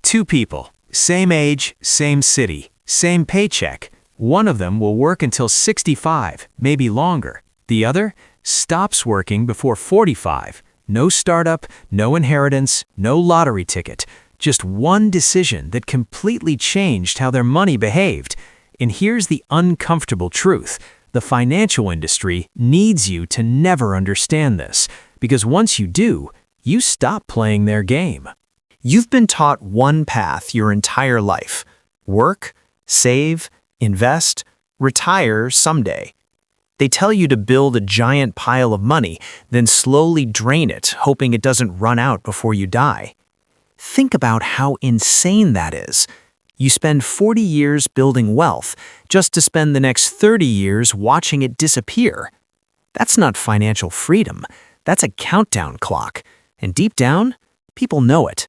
Two people, same age, same city, same paycheck. One of them will work until 65, maybe longer. The other stops working before 45. No startup, no inheritance, no lottery ticket. Just one decision that completely changed how their money behaved. And here's the uncomfortable truth. The financial industry needs you to never understand this, because once you do, you stop playing their game. You've been taught one path your entire life: work, save, invest, retire someday. They tell you to build a giant pile of money, then slowly drain it, hoping it doesn't run out before you die. Think about how insane that is. You spend 40 years building wealth, just to spend the next 30 years watching it disappear. That's not financial freedom. That's a countdown clock. And deep down, people know it.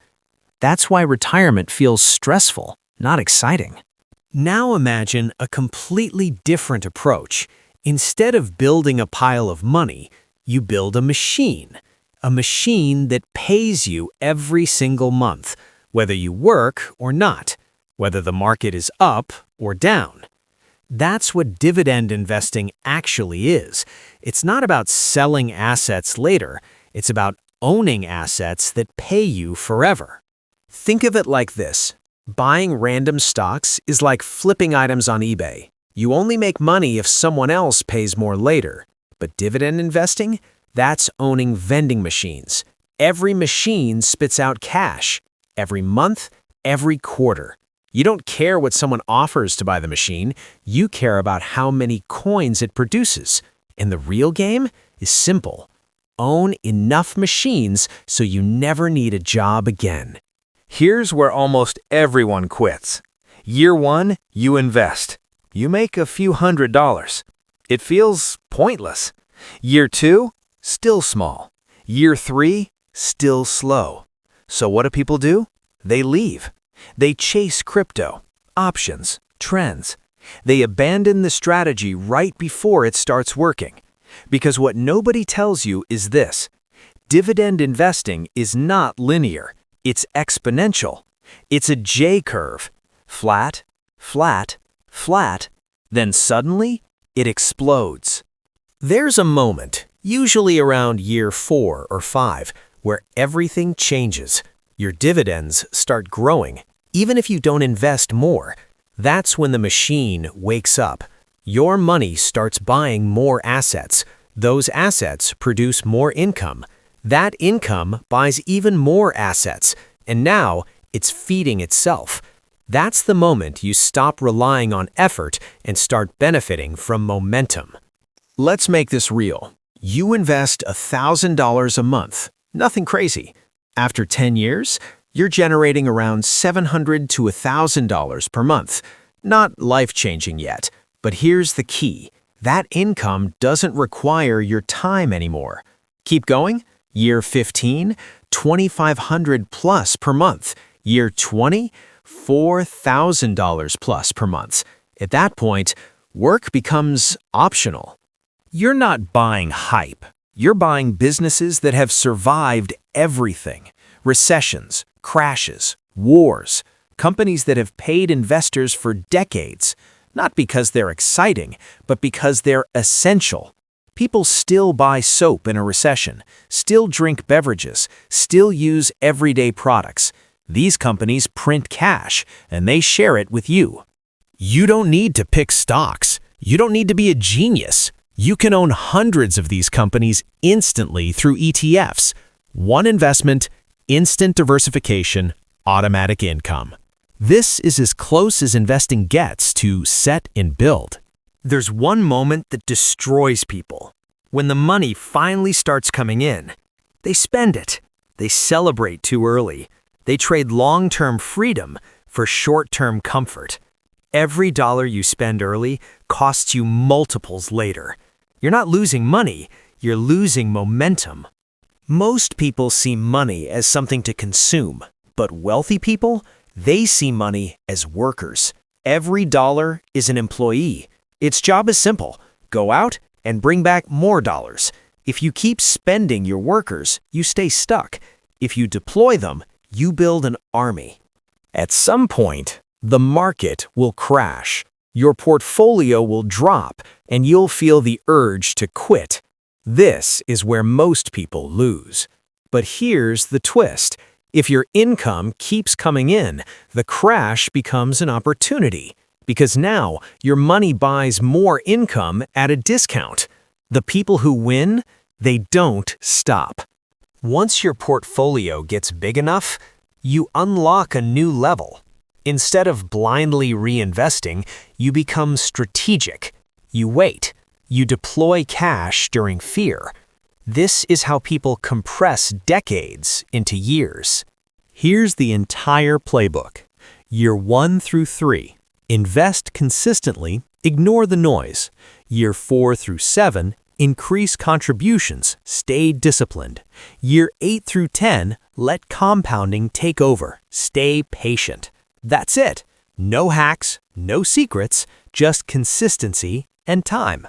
That's why retirement feels stressful, not exciting. Now imagine a completely different approach. Instead of building a pile of money, you build a machine that pays you every single month, whether you work or not, whether the market is up or down. That's what dividend investing actually is. It's not about selling assets later. It's about owning assets that pay you forever. Think of it like this. Buying random stocks is like flipping items on eBay. You only make money if someone else pays more later. But dividend investing? That's owning vending machines. Every machine spits out cash. Every month, every quarter. You don't care what someone offers to buy the machine. You care about how many coins it produces. And the real game is simple. Own enough machines so you never need a job again. Here's where almost everyone quits. Year 1, you invest. You make a few $100s. It feels pointless. Year 2, still small. Year 3, still slow. So what do people do? They leave. They chase crypto, options, trends. They abandon the strategy right before it starts working. Because what nobody tells you is this: dividend investing is not linear. It's exponential. It's a J-curve. Flat, flat, flat. Then suddenly, it explodes. There's a moment, usually around year 4 or 5, where everything changes. Your dividends start growing, even if you don't invest more. That's when the machine wakes up. Your money starts buying more assets. Those assets produce more income. That income buys even more assets, and now it's feeding itself. That's the moment you stop relying on effort and start benefiting from momentum. Let's make this real. You invest $1,000 a month. Nothing crazy. After 10 years, you're generating around $700 to $1,000 per month. Not life-changing yet, but here's the key. That income doesn't require your time anymore. Keep going. Year 15, $2,500 plus per month. Year 20, $4,000 plus per month. At that point, work becomes optional. You're not buying hype. You're buying businesses that have survived everything. Recessions, crashes, wars. Companies that have paid investors for decades. Not because they're exciting, but because they're essential. People still buy soap in a recession, still drink beverages, still use everyday products. These companies print cash, and they share it with you. You don't need to pick stocks. You don't need to be a genius. You can own hundreds of these companies instantly through ETFs. One investment, instant diversification, automatic income. This is as close as investing gets to set and build. There's one moment that destroys people. When the money finally starts coming in, they spend it. They celebrate too early. They trade long-term freedom for short-term comfort. Every dollar you spend early costs you multiples later. You're not losing money, you're losing momentum. Most people see money as something to consume, but wealthy people, they see money as workers. Every dollar is an employee. Its job is simple: go out and bring back more dollars. If you keep spending your workers, you stay stuck. If you deploy them, you build an army. At some point, the market will crash. Your portfolio will drop, and you'll feel the urge to quit. This is where most people lose. But here's the twist. If your income keeps coming in, the crash becomes an opportunity. Because now, your money buys more income at a discount. The people who win, they don't stop. Once your portfolio gets big enough, you unlock a new level. Instead of blindly reinvesting, you become strategic. You wait. You deploy cash during fear. This is how people compress decades into years. Here's the entire playbook. Year 1 through 3. Invest consistently, ignore the noise. Year 4 through 7. Increase contributions, stay disciplined. Year 8 through 10. Let compounding take over, stay patient. That's it. No hacks, no secrets, just consistency and time.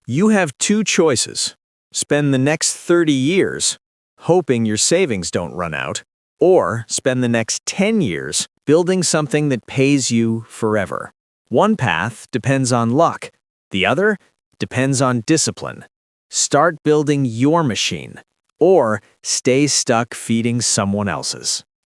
You have two choices. Spend the next 30 years hoping your savings don't run out, or spend the next 10 years building something that pays you forever. One path depends on luck. The other depends on discipline. Start building your machine, or stay stuck feeding someone else's.